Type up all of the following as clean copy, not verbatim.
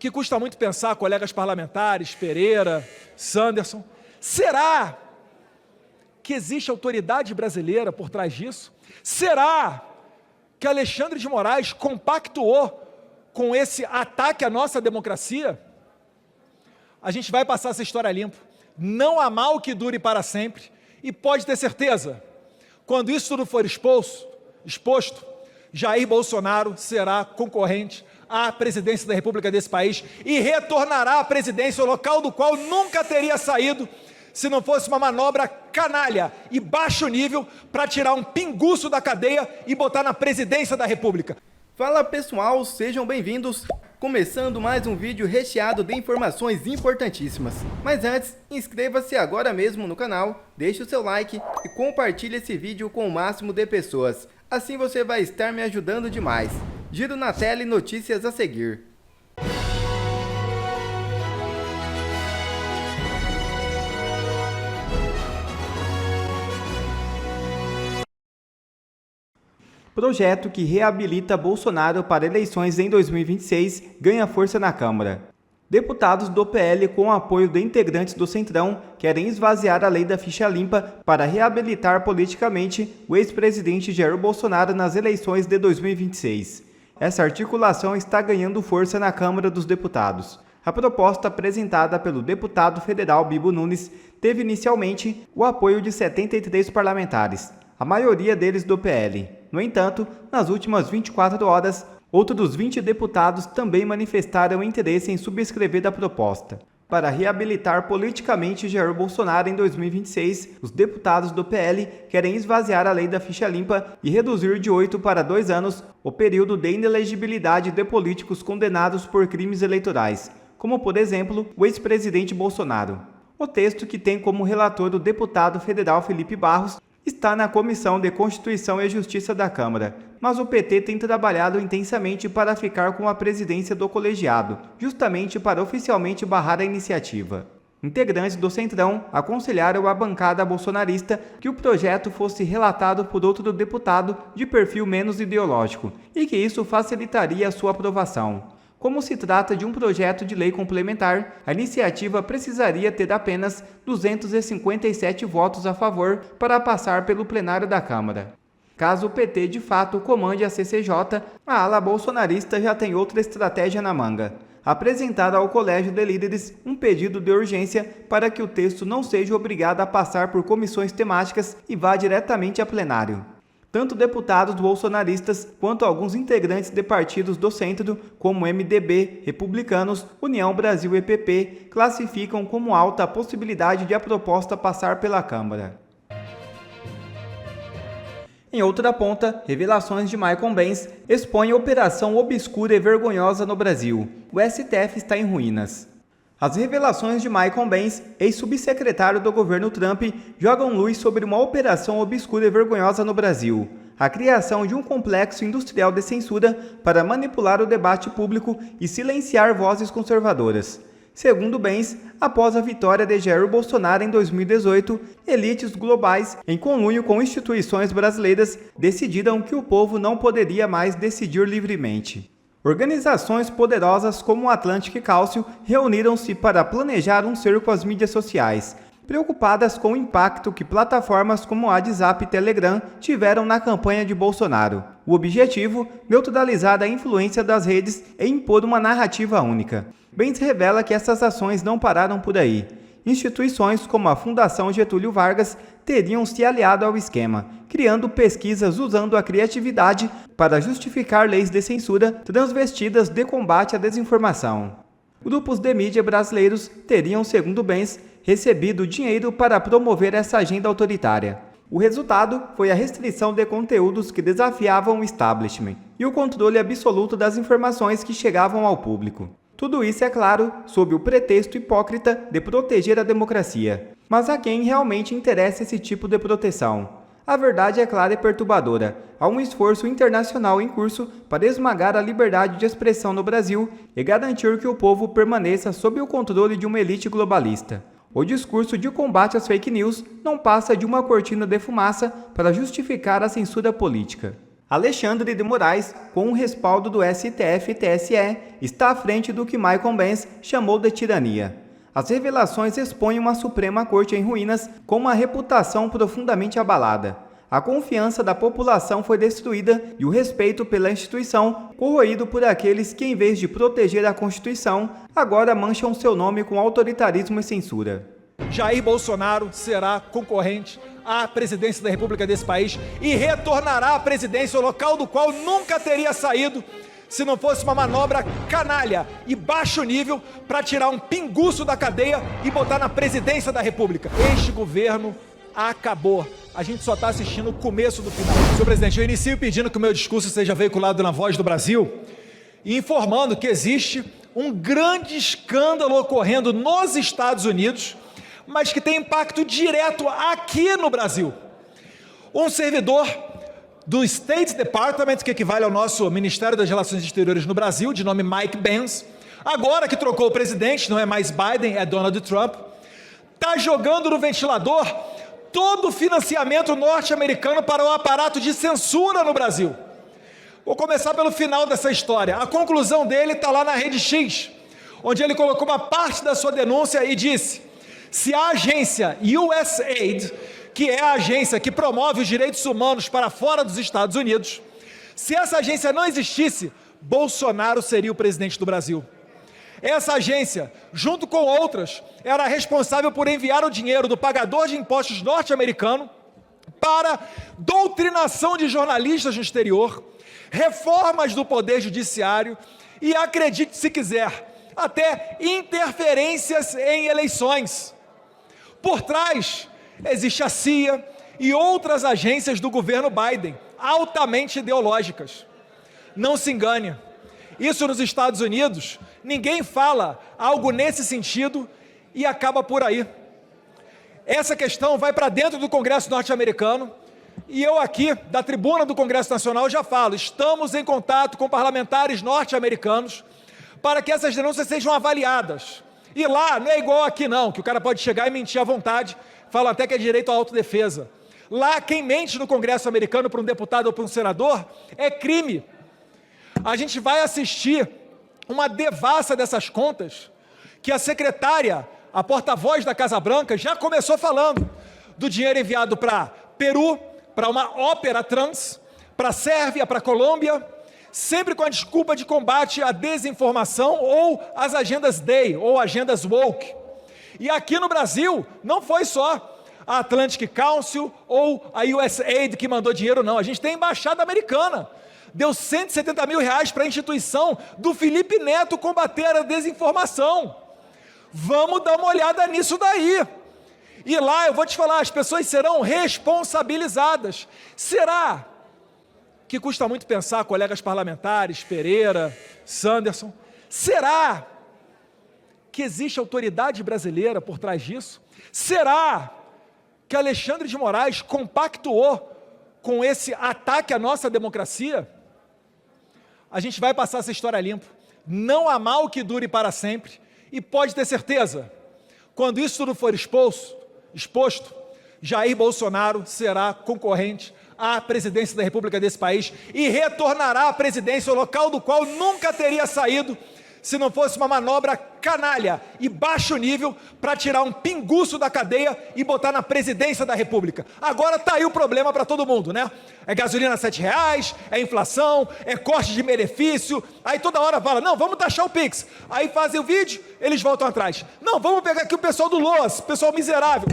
que custa muito pensar, colegas parlamentares, Pereira, Sanderson, será que existe autoridade brasileira por trás disso? Será que Alexandre de Moraes compactuou com esse ataque à nossa democracia? A gente vai passar essa história limpo. Não há mal que dure para sempre. E pode ter certeza, quando isso tudo for exposto, Jair Bolsonaro será concorrente à presidência da República desse país e retornará à presidência, o local do qual nunca teria saído se não fosse uma manobra canalha e baixo nível para tirar um pinguço da cadeia e botar na presidência da República. Fala pessoal, sejam bem-vindos. Começando mais um vídeo recheado de informações importantíssimas. Mas antes, inscreva-se agora mesmo no canal, deixe o seu like e compartilhe esse vídeo com o máximo de pessoas. Assim você vai estar me ajudando demais. Giro na tela e notícias a seguir. Projeto que reabilita Bolsonaro para eleições em 2026 ganha força na Câmara. Deputados do PL, com apoio de integrantes do Centrão, querem esvaziar a lei da ficha limpa para reabilitar politicamente o ex-presidente Jair Bolsonaro nas eleições de 2026. Essa articulação está ganhando força na Câmara dos Deputados. A proposta apresentada pelo deputado federal Bibo Nunes teve inicialmente o apoio de 73 parlamentares, a maioria deles do PL. No entanto, nas últimas 24 horas, outros 20 deputados também manifestaram interesse em subscrever a proposta. Para reabilitar politicamente Jair Bolsonaro em 2026, os deputados do PL querem esvaziar a lei da ficha limpa e reduzir de 8 para 2 anos o período de inelegibilidade de políticos condenados por crimes eleitorais, como, por exemplo, o ex-presidente Bolsonaro. O texto, que tem como relator o deputado federal Felipe Barros, está na Comissão de Constituição e Justiça da Câmara, mas o PT tem trabalhado intensamente para ficar com a presidência do colegiado, justamente para oficialmente barrar a iniciativa. Integrantes do Centrão aconselharam a bancada bolsonarista que o projeto fosse relatado por outro deputado de perfil menos ideológico e que isso facilitaria a sua aprovação. Como se trata de um projeto de lei complementar, a iniciativa precisaria ter apenas 257 votos a favor para passar pelo plenário da Câmara. Caso o PT de fato comande a CCJ, a ala bolsonarista já tem outra estratégia na manga: apresentar ao Colégio de Líderes um pedido de urgência para que o texto não seja obrigado a passar por comissões temáticas e vá diretamente a plenário. Tanto deputados bolsonaristas quanto alguns integrantes de partidos do centro, como MDB, Republicanos, União Brasil e PP, classificam como alta a possibilidade de a proposta passar pela Câmara. Em outra ponta, revelações de Michael Benz expõem operação obscura e vergonhosa no Brasil. O STF está em ruínas. As revelações de Michael Benz, ex-subsecretário do governo Trump, jogam luz sobre uma operação obscura e vergonhosa no Brasil: a criação de um complexo industrial de censura para manipular o debate público e silenciar vozes conservadoras. Segundo Benz, após a vitória de Jair Bolsonaro em 2018, elites globais, em conluio com instituições brasileiras, decidiram que o povo não poderia mais decidir livremente. Organizações poderosas como o Atlantic Council reuniram-se para planejar um cerco às mídias sociais, preocupadas com o impacto que plataformas como o WhatsApp e Telegram tiveram na campanha de Bolsonaro. O objetivo: neutralizar a influência das redes e impor uma narrativa única. Benz revela que essas ações não pararam por aí. Instituições como a Fundação Getúlio Vargas teriam se aliado ao esquema, criando pesquisas usando a criatividade para justificar leis de censura transvestidas de combate à desinformação. Grupos de mídia brasileiros teriam, segundo Benz, recebido dinheiro para promover essa agenda autoritária. O resultado foi a restrição de conteúdos que desafiavam o establishment e o controle absoluto das informações que chegavam ao público. Tudo isso, é claro, sob o pretexto hipócrita de proteger a democracia. Mas a quem realmente interessa esse tipo de proteção? A verdade é clara e perturbadora. Há um esforço internacional em curso para esmagar a liberdade de expressão no Brasil e garantir que o povo permaneça sob o controle de uma elite globalista. O discurso de combate às fake news não passa de uma cortina de fumaça para justificar a censura política. Alexandre de Moraes, com o respaldo do STF e TSE, está à frente do que Michael Benz chamou de tirania. As revelações expõem uma Suprema Corte em ruínas com uma reputação profundamente abalada. A confiança da população foi destruída e o respeito pela instituição corroído por aqueles que, em vez de proteger a Constituição, agora mancham seu nome com autoritarismo e censura. Jair Bolsonaro será concorrente à presidência da República desse país e retornará à presidência, o local do qual nunca teria saído se não fosse uma manobra canalha e baixo nível para tirar um pinguço da cadeia e botar na presidência da República. Este governo acabou. A gente só está assistindo o começo do final. Senhor presidente, eu inicio pedindo que o meu discurso seja veiculado na Voz do Brasil e informando que existe um grande escândalo ocorrendo nos Estados Unidos, mas que tem impacto direto aqui no Brasil. Um servidor do State Department, que equivale ao nosso Ministério das Relações Exteriores no Brasil, de nome Mike Benz, agora que trocou o presidente, não é mais Biden, é Donald Trump, está jogando no ventilador todo o financiamento norte-americano para o aparato de censura no Brasil. Vou começar pelo final dessa história. A conclusão dele está lá na Rede X, onde ele colocou uma parte da sua denúncia e disse: se a agência USAID, que é a agência que promove os direitos humanos para fora dos Estados Unidos, se essa agência não existisse, Bolsonaro seria o presidente do Brasil. Essa agência, junto com outras, era responsável por enviar o dinheiro do pagador de impostos norte-americano para doutrinação de jornalistas no exterior, reformas do poder judiciário e, acredite se quiser, até interferências em eleições. Por trás existe a CIA e outras agências do governo Biden, altamente ideológicas. Não se engane, isso nos Estados Unidos, ninguém fala algo nesse sentido e acaba por aí. Essa questão vai para dentro do Congresso norte-americano e eu aqui, da tribuna do Congresso Nacional, já falo, estamos em contato com parlamentares norte-americanos para que essas denúncias sejam avaliadas. E lá não é igual aqui não, que o cara pode chegar e mentir à vontade, falam até que é direito à autodefesa. Lá quem mente no Congresso americano para um deputado ou para um senador é crime. A gente vai assistir uma devassa dessas contas que a secretária, a porta-voz da Casa Branca, já começou falando do dinheiro enviado para Peru, para uma ópera trans, para Sérvia, para Colômbia, sempre com a desculpa de combate à desinformação ou às agendas DEI, ou agendas woke. E aqui no Brasil, não foi só a Atlantic Council ou a USAID que mandou dinheiro, não. A gente tem a embaixada americana. Deu 170 mil reais para a instituição do Felipe Neto combater a desinformação. Vamos dar uma olhada nisso daí. E lá, eu vou te falar, as pessoas serão responsabilizadas. Será que custa muito pensar, colegas parlamentares, Pereira, Sanderson, será que existe autoridade brasileira por trás disso? Será que Alexandre de Moraes compactuou com esse ataque à nossa democracia? A gente vai passar essa história limpo. Não há mal que dure para sempre. E pode ter certeza, quando isso tudo for exposto, Jair Bolsonaro será concorrente à presidência da República desse país e retornará à presidência, o local do qual nunca teria saído se não fosse uma manobra canalha e baixo nível para tirar um pinguço da cadeia e botar na presidência da República. Agora está aí o problema para todo mundo, né? É gasolina a R$7, é inflação, é corte de benefício, aí toda hora fala, não, vamos taxar o Pix. Aí fazem o vídeo, eles voltam atrás. Não, vamos pegar aqui o pessoal do LOAS, pessoal miserável.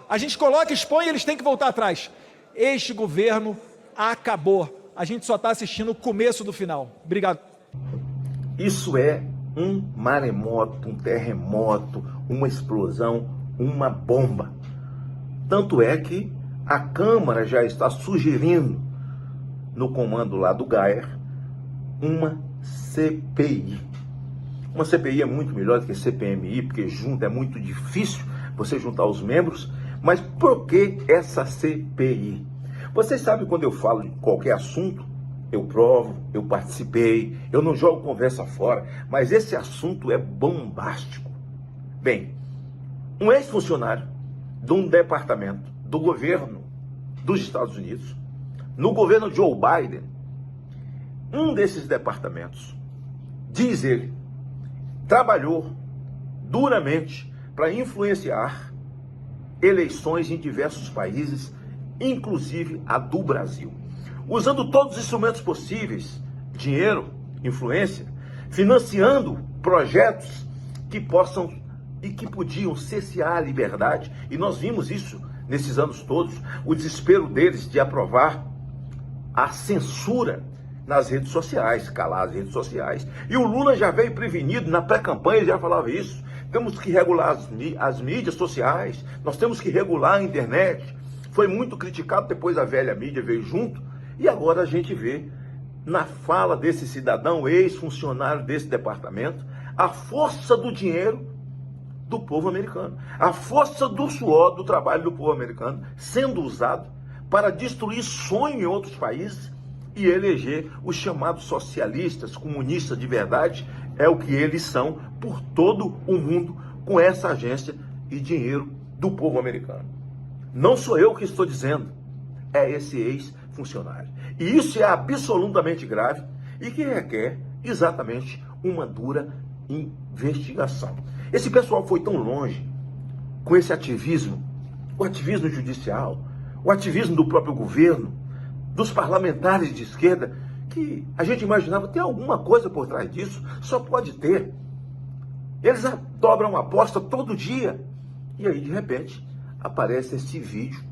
A gente coloca, expõe e eles têm que voltar atrás. Este governo acabou. A gente só está assistindo o começo do final. Obrigado. Isso é um maremoto, um terremoto, uma explosão, uma bomba. Tanto é que a Câmara já está sugerindo, no comando lá do Gayer, uma CPI. Uma CPI é muito melhor do que CPMI, porque junto é muito difícil você juntar os membros. Mas por que essa CPI? Vocês sabem, quando eu falo de qualquer assunto, eu provo, eu participei, eu não jogo conversa fora, mas esse assunto é bombástico. Bem, um ex-funcionário de um departamento do governo dos Estados Unidos no governo Joe Biden, um desses departamentos, diz ele, trabalhou duramente para influenciar eleições em diversos países, inclusive a do Brasil, usando todos os instrumentos possíveis, dinheiro, influência, financiando projetos que possam e que podiam cessear a liberdade, e nós vimos isso nesses anos todos, o desespero deles de aprovar a censura nas redes sociais, calar as redes sociais. E o Lula já veio prevenido, na pré-campanha ele já falava isso, temos que regular as mídias sociais, nós temos que regular a internet. Foi muito criticado, depois a velha mídia veio junto, e agora a gente vê na fala desse cidadão, ex-funcionário desse departamento, a força do dinheiro do povo americano, a força do suor do trabalho do povo americano sendo usado para destruir sonho em outros países e eleger os chamados socialistas, comunistas de verdade, é o que eles são por todo o mundo com essa agência e dinheiro do povo americano. Não sou eu que estou dizendo, é esse ex-funcionário. E isso é absolutamente grave e que requer exatamente uma dura investigação. Esse pessoal foi tão longe com esse ativismo, o ativismo judicial, o ativismo do próprio governo, dos parlamentares de esquerda, que a gente imaginava tem alguma coisa por trás disso, só pode ter. Eles dobram a aposta todo dia. E aí, de repente, aparece esse vídeo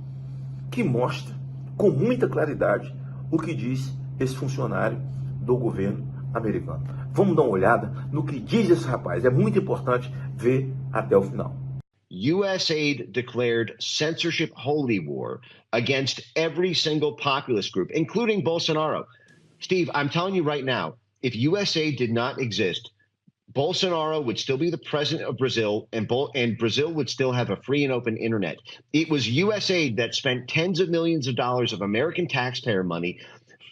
que mostra com muita claridade o que diz esse funcionário do governo americano. Vamos dar uma olhada no que diz esse rapaz. É muito importante ver até o final. USAID declared censorship holy war against every single populist group, including Bolsonaro. Steve, I'm telling you right now, if USAID did not exist, Bolsonaro would still be the president of Brazil, and Brazil would still have a free and open internet. It was USAID that spent tens of millions of dollars of American taxpayer money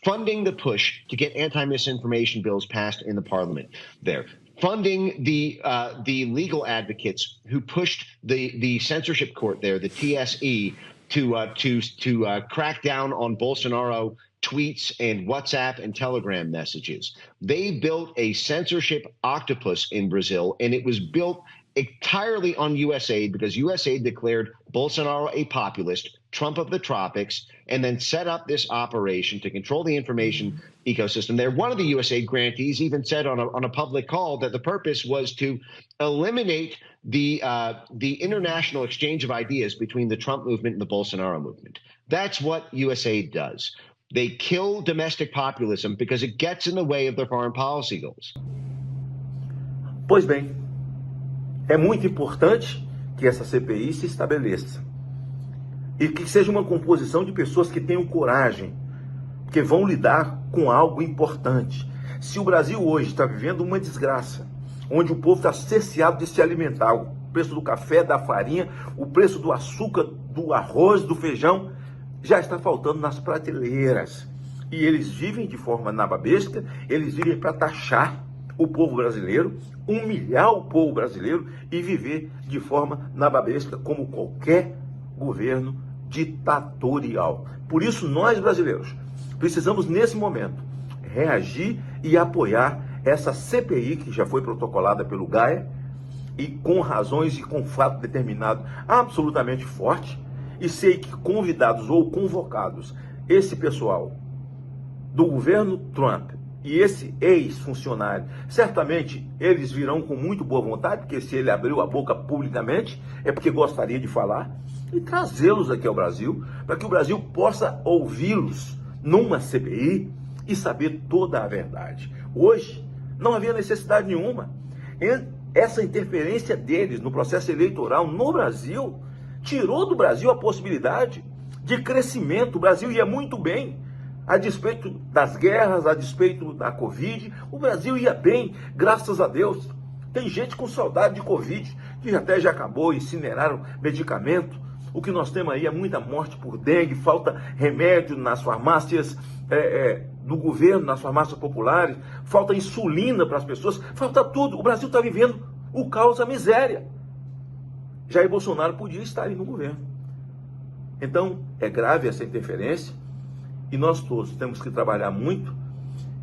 funding the push to get anti-misinformation bills passed in the parliament there, funding the legal advocates who pushed the censorship court there, the TSE, to crack down on Bolsonaro tweets and WhatsApp and Telegram messages. They built a censorship octopus in Brazil, and it was built entirely on USAID because USAID declared Bolsonaro a populist, Trump of the tropics, and then set up this operation to control the information ecosystem there. One of the USAID grantees even said on a public call that the purpose was to eliminate the international exchange of ideas between the Trump movement and the Bolsonaro movement. That's what USAID does. They kill domestic populism because it gets in the way of their foreign policy goals. Pois bem, é muito importante que essa CPI se estabeleça e que seja uma composição de pessoas que tenham coragem, que vão lidar com algo importante. Se o Brasil hoje está vivendo uma desgraça, onde o povo está cerceado de se alimentar, o preço do café, da farinha, o preço do açúcar, do arroz, do feijão, já está faltando nas prateleiras. E eles vivem de forma nababesca, eles vivem para taxar o povo brasileiro, humilhar o povo brasileiro e viver de forma nababesca como qualquer governo ditatorial. Por isso, nós brasileiros precisamos, nesse momento, reagir e apoiar essa CPI que já foi protocolada pelo GAEA e com razões e com fato determinado absolutamente forte. E sei que convidados ou convocados, esse pessoal do governo Trump e esse ex-funcionário, certamente eles virão com muito boa vontade, porque se ele abriu a boca publicamente, é porque gostaria de falar, e trazê-los aqui ao Brasil, para que o Brasil possa ouvi-los numa CPI e saber toda a verdade. Hoje, não havia necessidade nenhuma. Essa interferência deles no processo eleitoral no Brasil tirou do Brasil a possibilidade de crescimento. O Brasil ia muito bem, a despeito das guerras, a despeito da Covid, o Brasil ia bem, graças a Deus. Tem gente com saudade de Covid, que até já acabou, incineraram medicamento. O que nós temos aí é muita morte por dengue, falta remédio nas farmácias do governo, nas farmácias populares, falta insulina para as pessoas, falta tudo. O Brasil está vivendo o caos, a miséria. Jair Bolsonaro podia estar aí no governo. Então, é grave essa interferência e nós todos temos que trabalhar muito,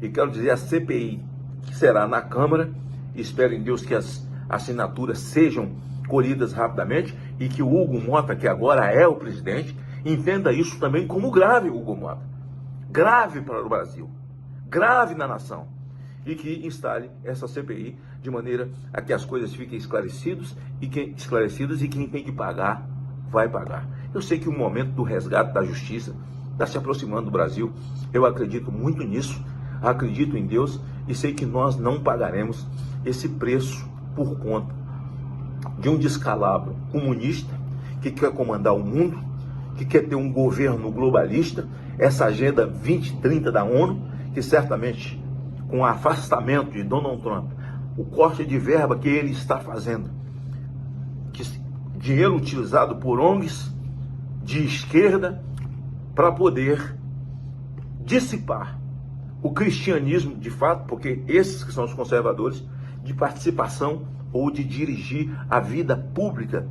e quero dizer, a CPI que será na Câmara, espero em Deus que as assinaturas sejam colhidas rapidamente, e que o Hugo Mota, que agora é o presidente, entenda isso também como grave, Hugo Mota. Grave para o Brasil, grave na nação, e que instale essa CPI de maneira a que as coisas fiquem esclarecidas, e quem tem que pagar, vai pagar. Eu sei que o momento do resgate da justiça está se aproximando do Brasil, eu acredito muito nisso, acredito em Deus, e sei que nós não pagaremos esse preço por conta de um descalabro comunista que quer comandar o mundo, que quer ter um governo globalista, essa agenda 2030 da ONU, que certamente com o afastamento de Donald Trump, o corte de verba que ele está fazendo, dinheiro utilizado por ONGs de esquerda para poder dissipar o cristianismo de fato, porque esses que são os conservadores, de participação ou de dirigir a vida pública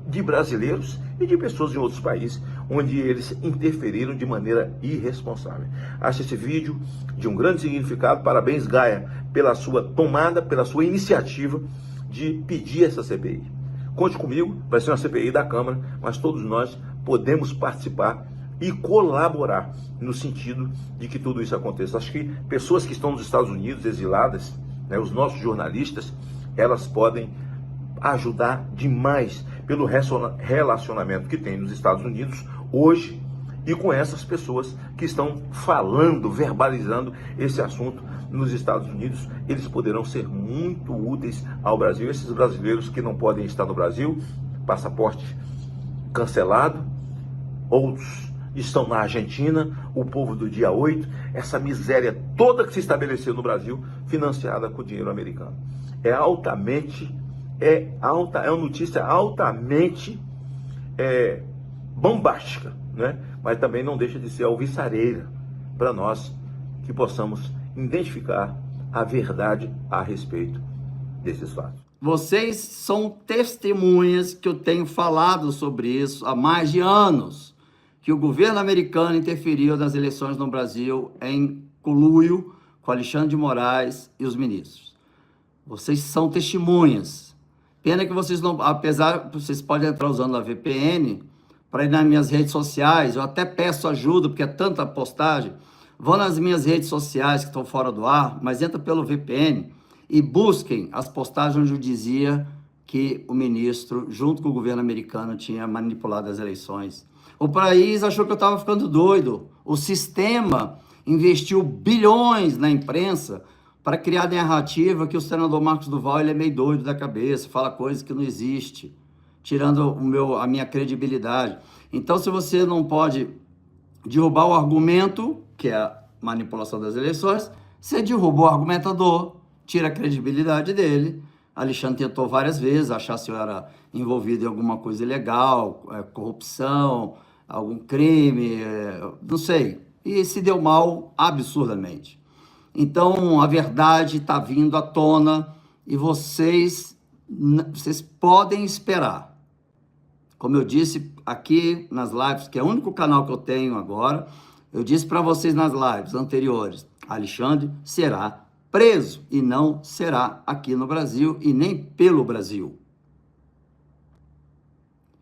de brasileiros e de pessoas em outros países, onde eles interferiram de maneira irresponsável. Acho esse vídeo de um grande significado. Parabéns, Gaia, pela sua tomada, pela sua iniciativa de pedir essa CPI. Conte comigo, vai ser uma CPI da Câmara, mas todos nós podemos participar e colaborar no sentido de que tudo isso aconteça. Acho que pessoas que estão nos Estados Unidos, exiladas, né, os nossos jornalistas, elas podem ajudar demais pelo relacionamento que tem nos Estados Unidos hoje e com essas pessoas que estão falando, verbalizando esse assunto nos Estados Unidos. Eles poderão ser muito úteis ao Brasil. Esses brasileiros que não podem estar no Brasil, passaporte cancelado, outros estão na Argentina, o povo do dia 8, essa miséria toda que se estabeleceu no Brasil, financiada com dinheiro americano. É uma notícia altamente bombástica, né? Mas também não deixa de ser alvissareira para nós que possamos identificar a verdade a respeito desses fatos. Vocês são testemunhas que eu tenho falado sobre isso há mais de anos, que o governo americano interferiu nas eleições no Brasil em conluio com Alexandre de Moraes e os ministros. Vocês são testemunhas. Pena que vocês não, apesar, vocês podem entrar usando a VPN para ir nas minhas redes sociais. Eu até peço ajuda, porque é tanta postagem. Vão nas minhas redes sociais que estão fora do ar, mas entra pelo VPN e busquem as postagens onde eu dizia que o ministro, junto com o governo americano, tinha manipulado as eleições. O país achou que eu estava ficando doido. O sistema investiu bilhões na imprensa para criar a narrativa que o senador Marcos Duval ele é meio doido da cabeça, fala coisas que não existem, tirando a minha credibilidade. Então, se você não pode derrubar o argumento, que é a manipulação das eleições, você derruba o argumentador, tira a credibilidade dele. Alexandre tentou várias vezes achar se eu era envolvido em alguma coisa ilegal, corrupção, algum crime, não sei. E se deu mal absurdamente. Então, a verdade está vindo à tona e vocês podem esperar. Como eu disse aqui nas lives, que é o único canal que eu tenho agora, eu disse para vocês nas lives anteriores, Alexandre será preso e não será aqui no Brasil e nem pelo Brasil.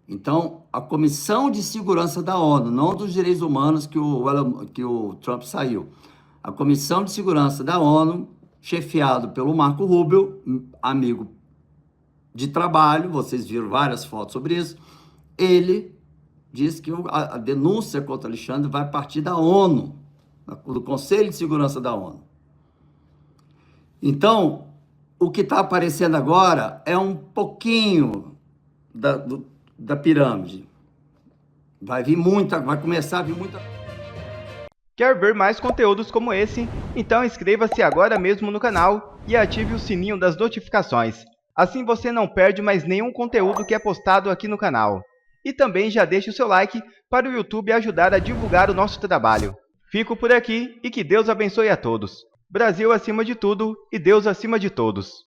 Então, a Comissão de Segurança da ONU, não dos direitos humanos que o Trump saiu, a Comissão de Segurança da ONU, chefiado pelo Marco Rubio, amigo de trabalho, vocês viram várias fotos sobre isso, ele diz que a denúncia contra Alexandre vai partir da ONU, do Conselho de Segurança da ONU. Então, o que está aparecendo agora é um pouquinho da pirâmide. Vai começar a vir muita... Quer ver mais conteúdos como esse? Então inscreva-se agora mesmo no canal e ative o sininho das notificações. Assim você não perde mais nenhum conteúdo que é postado aqui no canal. E também já deixe o seu like para o YouTube ajudar a divulgar o nosso trabalho. Fico por aqui e que Deus abençoe a todos. Brasil acima de tudo e Deus acima de todos.